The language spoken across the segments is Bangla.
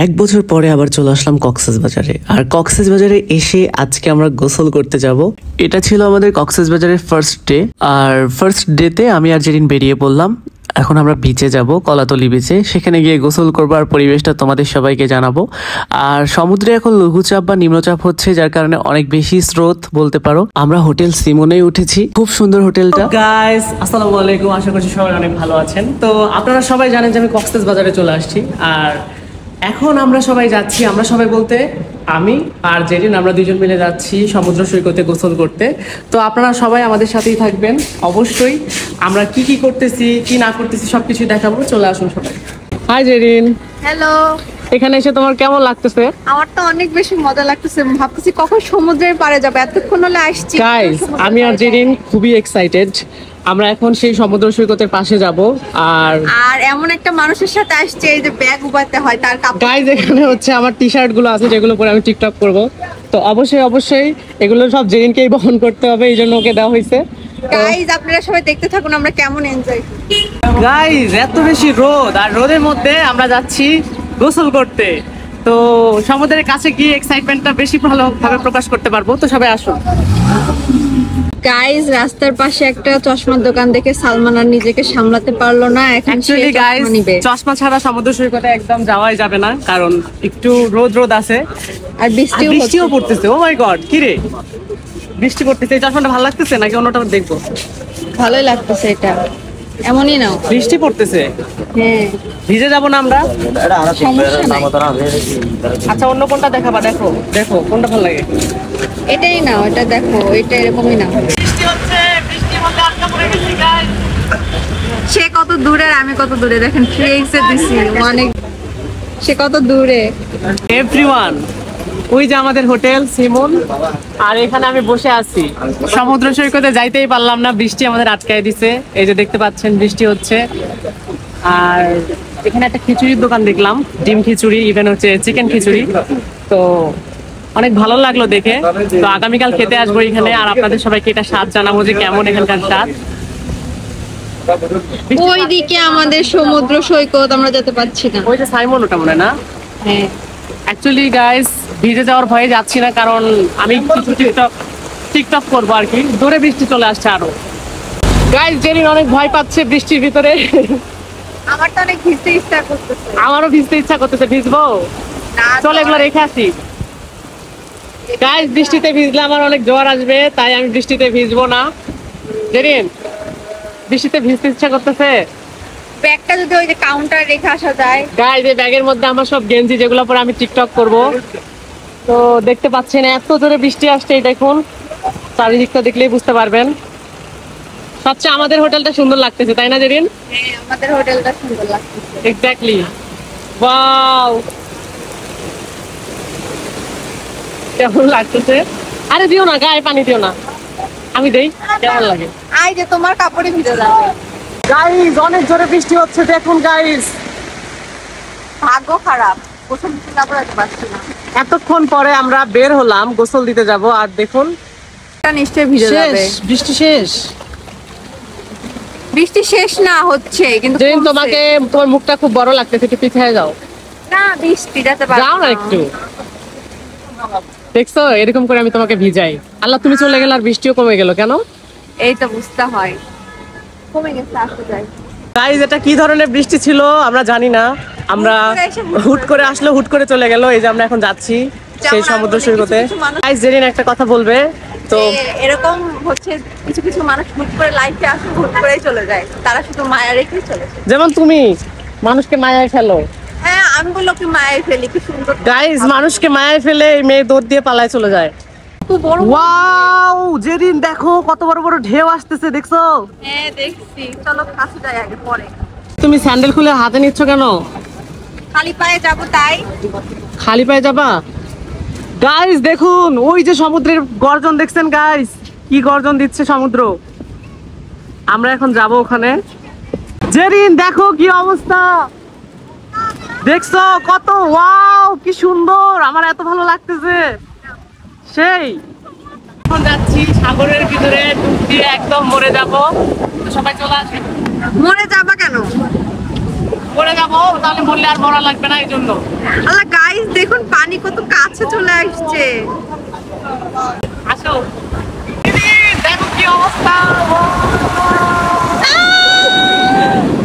এক বছর পরে আবার চলে আসলাম কক্সবাজারে। আর কক্সবাজারে এসে আজকে আমরা গোসল করতে যাব। এটা ছিল আমাদের কক্সবাজারের ফার্স্ট ডে। আর ফার্স্ট ডেতে আমি আর জেরিন বেরিয়ে পড়লাম। এখন আমরা বিচে যাব, কলাতলি বিচে। সেখানে গিয়ে গোসল করবো আর পরিবেশটা তোমাদের সবাইকে জানাবো। আর সমুদ্রে এখন লঘুচাপ বা নিম্নচাপ হচ্ছে, যার কারণে অনেক বেশি স্রোত বলতে পারো। আমরা হোটেল সিমোনে উঠেছি, খুব সুন্দর হোটেলটা। গাইস আসসালামু আলাইকুম, আশা করছি সবাই অনেক ভালো আছেন। তো আপনারা সবাই জানেন যে আমি কক্সবাজারে চলে আসছি। আর এখন আমরা সবাই যাচ্ছি, আমরা সবাই বলতে আমি আর জেরিন, আমরা দুজন মিলে যাচ্ছি সমুদ্র সৈকতে গোসল করতে। তো আপনারা সবাই আমাদের সাথেই থাকবেন অবশ্যই। আমরা কি কি করতেছি কি না করতেছি সবকিছু দেখাবো, চলে আসুন সবাই। হাই জেরিন। হ্যালো। এখানে এসে তোমার কেমন লাগতেছে? আমার তো অনেক বেশি মজা লাগতেছে, ভাবতেছি কখন সমুদ্রের পাড়ে যাবো, এতক্ষণ হলে আসছি। গাইস আমি আর জেরিন খুবই এক্সাইটেড। আমরা এখন সেই সমুদ্র সৈকতের পাশে যাব। আর এমন একটা মানুষের সাথে আসছে এই যে ব্যাগ উবাতে হয় তার কাপড়। গাইস এখানে হচ্ছে আমার টি শার্ট গুলো আছে যেগুলো পরে আমি টিকটক করব। তো অবশ্যই এগুলো সব জেরিনকেই বহন করতে হবে, এই জন্য ওকে দেওয়া হয়েছে। গাইস আপনারা সবাই দেখতে থাকুন আমরা কেমন এনজয় করি। গাইস এত বেশি রোদ, আর রোদের মধ্যে আমরা যাচ্ছি গোসল করতে। তো সমুদ্রের কাছে গিয়ে এক্সাইটমেন্টটা বেশি ভালোভাবে প্রকাশ করতে পারবো। তো সবাই আসুন। গাইস রাস্তার পাশে একটা চশমার দোকান দেখে সালমান আর নিজেকে সামলাতে পারলো না, এখন সে অ্যাকচুয়ালি গাইস চশমা নিবে। চশমা ছাড়া সমুদ্র সৈকতে একদম যাওয়াই যাবে না, কারণ একটু রোদ আছে আর বৃষ্টিও পড়তেছে। ও মাই গড, কি রে বৃষ্টি পড়তেছে। এই চশমাটা ভালো লাগতেছে নাকি অন্যটা দেখবো? ভালোই লাগতেছে এটা, এমনই নাও। বৃষ্টি পড়তেছে, হ্যাঁ ভিজে যাবো না আমরা? সমস্যা নাই। আচ্ছা অন্য কোনটা দেখাবা, দেখো দেখো কোনটা ভালো লাগে। এটাই নাও, এটা দেখো, এটা এরকমই নাও। বৃষ্টি হচ্ছে, বৃষ্টির মধ্যে আটকা পড়ে গেছি গাইস। সে কত দূরে আর আমি কত দূরে, দেখেন ফ্লেক্সে দিছি অনেক, সে কত দূরে। এভরিওয়ান, ওই যে আমাদের হোটেল সিমন, আর এখানে আমি বসে আছি। সমুদ্র সৈকতে যাইতেই পারলাম না, বৃষ্টি আমাদের আটকায় দিছে। এই যে দেখতে পাচ্ছেন বৃষ্টি হচ্ছে। আর এখানে একটা খিচুড়ির দোকান দেখলাম, ডিম খিচুড়ি, ইভেন হচ্ছে চিকেন খিচুড়ি। তো অনেক ভালো লাগলো দেখে। তো আগামীকাল খেতে আসবো এখানে, আর আপনাদের সবাইকে এটা স্বাদ জানাবো যে কেমন এখানকার স্বাদ। ওইদিকে আমাদের সমুদ্র সৈকত, আমরা যেতে পারছি না। ওই যে সাইমন, ওটা মনে হয় না? হ্যাঁ অ্যাকচুয়ালি গাইস ভিজে যাওয়ার ভয়ে যাচ্ছি না, কারণ আমি কিছু টিকটক করবো আর কি। দূরে বৃষ্টি চলে আসছে আরো। গাইস জেরিন অনেক ভয় পাচ্ছে বৃষ্টির ভিতরে। আমার তো অনেক ভিজতে ইচ্ছা করতেছে। আমারও ভিজতে ইচ্ছা করতেছে, ভিজবো? চল এগুলো রেখে আসি। গাইস বৃষ্টিতে ভিজলে আমার অনেক জ্বর আসবে, তাই আমি বৃষ্টিতে ভিজবো না। জেরিন বৃষ্টিতে ভিজতে ইচ্ছা করতেছে। ব্যাগটা যদি ওই যে কাউন্টারে রেখে আসা যায়। গাইস এই ব্যাগের মধ্যে আমার সব গেঞ্জি, যেগুলো পরে আমি টিকটক করব। তো দেখতে পাচ্ছেন এত জোরে বৃষ্টি আসছে, এই দেখুন চারিদিকটা দেখলেই বুঝতে পারবেন। সবচেয়ে আমাদের হোটেলটা সুন্দর লাগতেছে, তাই না জেরিন? হ্যাঁ আমাদের হোটেলটা সুন্দর লাগতেছে। এক্স্যাক্টলি, ওয়াও কেমন লাগতেছে। আরে দিও না, গায়ে পানি দিও না, আমি দেই। কেমন লাগে? আই যে তোমার কাপড়ে ভিজে যাবে। গাইস অনেক জোরে বৃষ্টি হচ্ছে, দেখুন গাইস। ভাগ্য খারাপ, গোসল দিতে যাবো, যেতে পারছি না। এতক্ষণ পরে আমরা বের হলাম গোসল দিতে যাব, আর দেখুন এটা নিশ্চয়ই ভিজে যাবে। বৃষ্টি শেষ। বৃষ্টি শেষ না হচ্ছে কিন্তু জেরিন কমছে। তোমার মুখটা খুব বড় লাগতেছে, একটু পিছিয়ে যাও। না বৃষ্টি যেতে পারছি যাও না একটু। দেখছো এরকম করে আমি তোমাকে ভিজাই। আল্লাহ তুমি চলে গেলে আর বৃষ্টিও কমে গেল কেন? এই তো বুঝতে হয়, কমে গেছে, আসতে যাই। গাইস এটা কি ধরনের বৃষ্টি ছিল আমরা জানি না, আমরা হুট করে আসলো, হুট করে চলে গেল। এই যে আমরা এখন যাচ্ছি সেই সমুদ্র সৈকতে। গাইস জেরিন একটা কথা বলবে তো? এরকম হচ্ছে, কিছু কিছু মানুষ হুট করে লাইফে আসে, হুট করেই চলে যায়, তারা শুধু মায়া রেখেই চলে যায়। যেমন তুমি মানুষকে মায়ায় ফেলো। হ্যাঁ আমি বললো কি মায়ায় ফেলি, কি সুন্দর। গাইস মানুষকে মায়ায় ফেলে এই মেয়ে দৌড় দিয়ে পালায় চলে যায়। ওয়াও জেরিন দেখো কত বড় বড় ঢেউ আসতেছে, দেখছো? হ্যাঁ দেখছি, চলো কাছে যাই আগে পরে। তুমি স্যান্ডেল খুলে হাতে নিচ্ছ কেন? খালি পায়ে যাবো তাই। খালি পায়ে যাবা? গাইস দেখুন ওই যে সমুদ্রের গর্জন দেখছেন গাইস, কি গর্জন দিচ্ছে সমুদ্র। আমরা এখন যাব ওখানে। জেরিন দেখো কি অবস্থা, দেখছো কত? ওয়াও কি সুন্দর, আমার এত ভালো লাগতেছে সেই। এখন যাচ্ছি সাগরের ভিতরে, ডুব দিয়ে একদম মরে যাব। সবাই চলে আসবে। মরে যাবা কেন? পড়ে যাবো, তাহলে মরলে আর মরা লাগবে না, এই জন্য। আল্লাহ গাইস দেখুন পানি কত কাছে চলে আসছে। আসো, দেখো কি অবস্থা।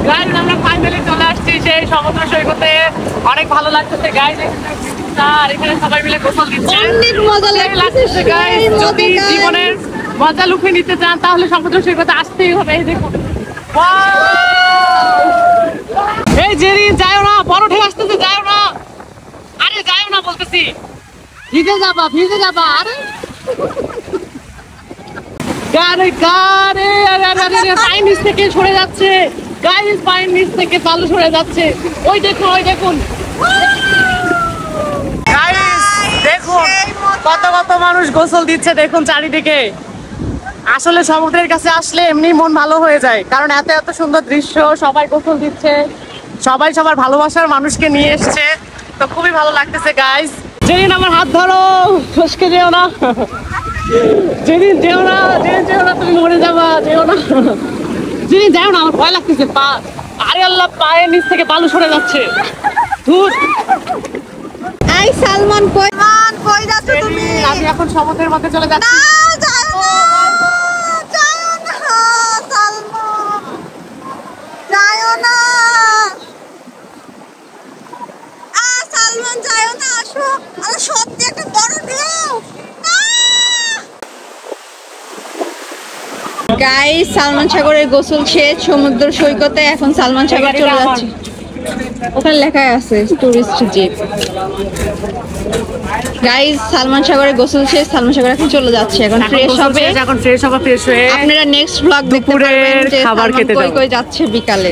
গাইস আমরা ফাইনালি চলে আসছি সেই সমুদ্র সৈকতে। অনেক ভালো লাগতেছে গাইস, আর এখানে সবাই মিলে গোসল দিচ্ছে। অনেক মজা লাগতেছে গাইস। যদি জীবনের মজা লুফে নিতে চান তাহলে সমুদ্র সৈকতে আসতেই হবে। এই দেখুন, এই জেরিন যাও না, বড় ঢেউ আসতেছে, যাও না। আরে যাও না বলতেছি, ভিজে যাবা, ভিজে যাবা। আরে গারে গারে, আরে আরে আরে, পায়ের নিচ থেকে সরে যাচ্ছে গাইস, পায়ের নিচ থেকে বালু সরে যাচ্ছে। ওই দেখুন, ওই দেখুন গাইস, দেখুন কত কত মানুষ গোসল দিচ্ছে, দেখুন চারিদিকে। আসলে সমুদ্রের কাছে আসলে এমনি মন ভালো হয়ে যায়, কারণ এত এত সুন্দর দৃশ্য, সবাই গোসল দিচ্ছে, সবাই সবার ভালোবাসার মানুষকে নিয়ে এসছে, তো খুবই ভালো লাগতেছে গাইস। যেদিন আমার হাত ধরো, ফসকে যেও না, যেদিন যেও না, যেদিন যেও না, তুমি মরে যাবা, যেও না, যেদিন যাও না, আমার ভয় লাগতেছে। পা, আরে আল্লাহ, পায়ের নিচ থেকে বালু সরে যাচ্ছে। ধুর, এই সালমান কই যাচ্ছ তুমি? আমি এখন সমুদ্রের মধ্যে চলে যাচ্ছি। না যাও না, যাও না সালমান, যাও না। সালমান যাও না, আসো। আরে সত্যি একটা বড় ঢেউ। গাইস সালমান সাগরের গোসল শেষ সমুদ্র সৈকতে, এখন সালমান সাগর চলে যাচ্ছে। ওখানে লেখা আছে টুরিস্ট জিপ। গাইস সালমান সাগরের গোসল শেষ, সালমান সাগর এখন চলে যাচ্ছে, এখন ফ্রেশ হবে, এখন ফ্রেশ হবে, ফ্রেশ হয়ে আপনারা নেক্সট ব্লগ দেখতে পারবেন যে খাবার সালমান খেতে কই যাবো। কই যাচ্ছে বিকালে।